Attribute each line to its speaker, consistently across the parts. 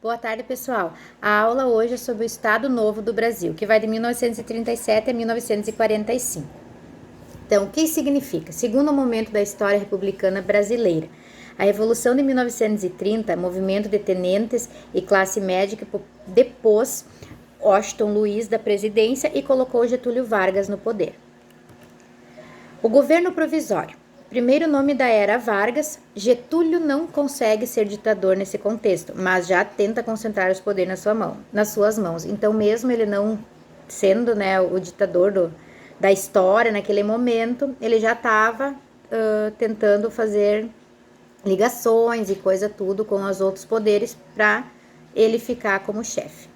Speaker 1: Boa tarde, pessoal. A aula hoje é sobre o Estado Novo do Brasil, que vai de 1937 a 1945. Então, o que significa? Segundo momento da história republicana brasileira, a Revolução de 1930, movimento de tenentes e classe média que depôs Washington Luiz da presidência e colocou Getúlio Vargas no poder. O governo provisório. Primeiro nome da era Vargas, Getúlio não consegue ser ditador nesse contexto, mas já tenta concentrar os poderes nas suas mãos. Então, mesmo ele não sendo, o ditador da história naquele momento, ele já estava tentando fazer ligações e coisa tudo com os outros poderes para ele ficar como chefe.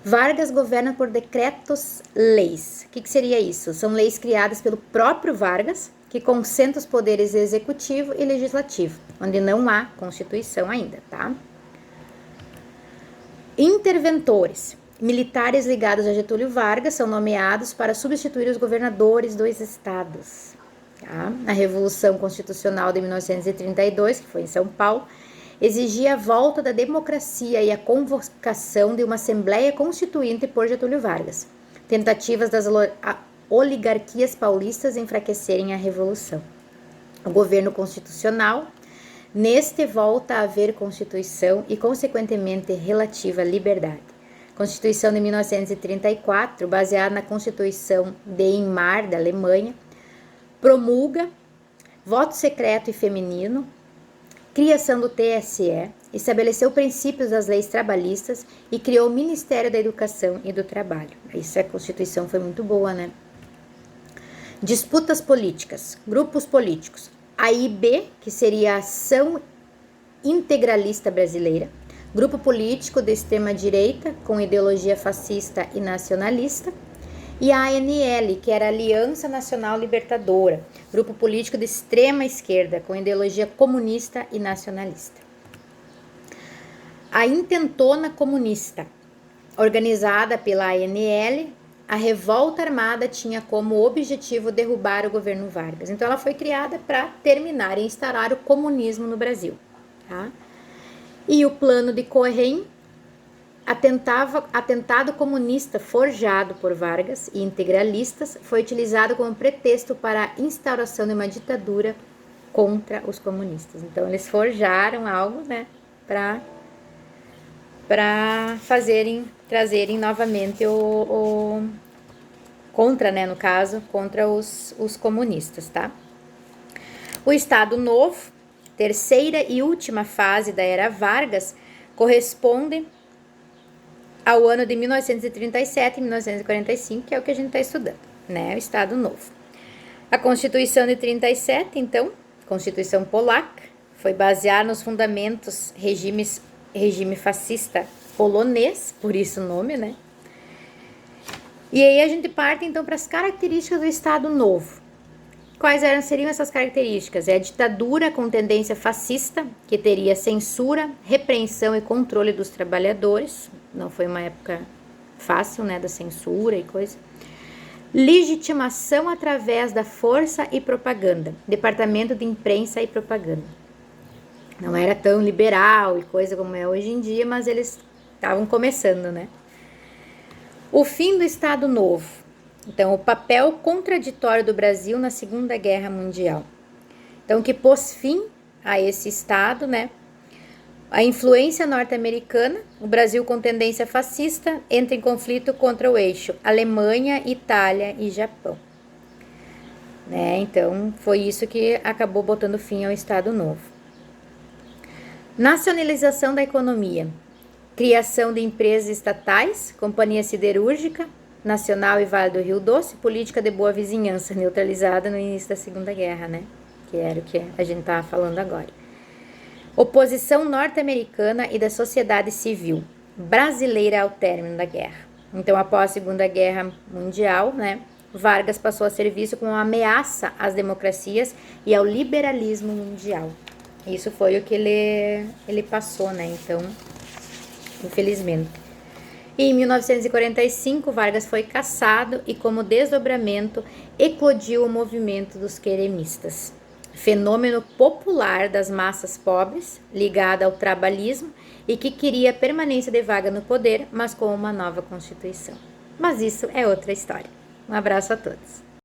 Speaker 1: Vargas governa por decretos-leis. O que seria isso? São leis criadas pelo próprio Vargas, que concentra os poderes executivo e legislativo, onde não há Constituição ainda, tá? Interventores. Militares ligados a Getúlio Vargas são nomeados para substituir os governadores dos estados. Tá? A Revolução Constitucional de 1932, que foi em São Paulo, exigia a volta da democracia e a convocação de uma Assembleia Constituinte por Getúlio Vargas. Tentativas das oligarquias paulistas enfraquecerem a Revolução. O governo constitucional, neste volta a haver Constituição e, consequentemente, relativa liberdade. Constituição de 1934, baseada na Constituição de Weimar, da Alemanha, promulga voto secreto e feminino, criação do TSE, estabeleceu princípios das leis trabalhistas e criou o Ministério da Educação e do Trabalho. Isso, a Constituição foi muito boa, né? Disputas políticas, grupos políticos. AIB, que seria a Ação Integralista Brasileira, grupo político de extrema-direita com ideologia fascista e nacionalista. E a ANL, que era a Aliança Nacional Libertadora, grupo político de extrema-esquerda com ideologia comunista e nacionalista. A Intentona Comunista, organizada pela ANL, a revolta armada tinha como objetivo derrubar o governo Vargas. Então, ela foi criada para terminar e instaurar o comunismo no Brasil. Tá? E o plano de Cohen, atentado comunista forjado por Vargas e integralistas, foi utilizado como pretexto para a instauração de uma ditadura contra os comunistas. Então, eles forjaram algo, para trazerem novamente contra os comunistas, tá? O Estado Novo, terceira e última fase da era Vargas, corresponde ao ano de 1937 e 1945, que é o que a gente está estudando, né? O Estado Novo. A Constituição de 37, então, Constituição Polaca, foi baseada nos fundamentos regime fascista polonês, por isso o nome, né? E aí a gente parte, então, para as características do Estado Novo. Quais seriam essas características? É a ditadura com tendência fascista, que teria censura, repreensão e controle dos trabalhadores. Não foi uma época fácil, da censura e coisa. Legitimação através da força e propaganda. Departamento de Imprensa e Propaganda. Não era tão liberal e coisa como é hoje em dia, mas eles estavam começando, né? O fim do Estado Novo. Então, o papel contraditório do Brasil na Segunda Guerra Mundial. Então, que pôs fim a esse Estado, A influência norte-americana, o Brasil com tendência fascista, entra em conflito contra o eixo Alemanha, Itália e Japão. Então, foi isso que acabou botando fim ao Estado Novo. Nacionalização da economia. Criação de empresas estatais, Companhia Siderúrgica Nacional e Vale do Rio Doce, política de boa vizinhança neutralizada no início da Segunda Guerra, que era o que a gente estava falando agora. Oposição norte-americana e da sociedade civil brasileira ao término da guerra. Então, após a Segunda Guerra Mundial, Vargas passou a ser visto como uma ameaça às democracias e ao liberalismo mundial. Isso foi o que ele passou, então, infelizmente. E em 1945, Vargas foi cassado e, como desdobramento, eclodiu o movimento dos queremistas. fenômeno popular das massas pobres, ligada ao trabalhismo e que queria a permanência de vaga no poder, mas com uma nova Constituição. Mas isso é outra história. Um abraço a todos.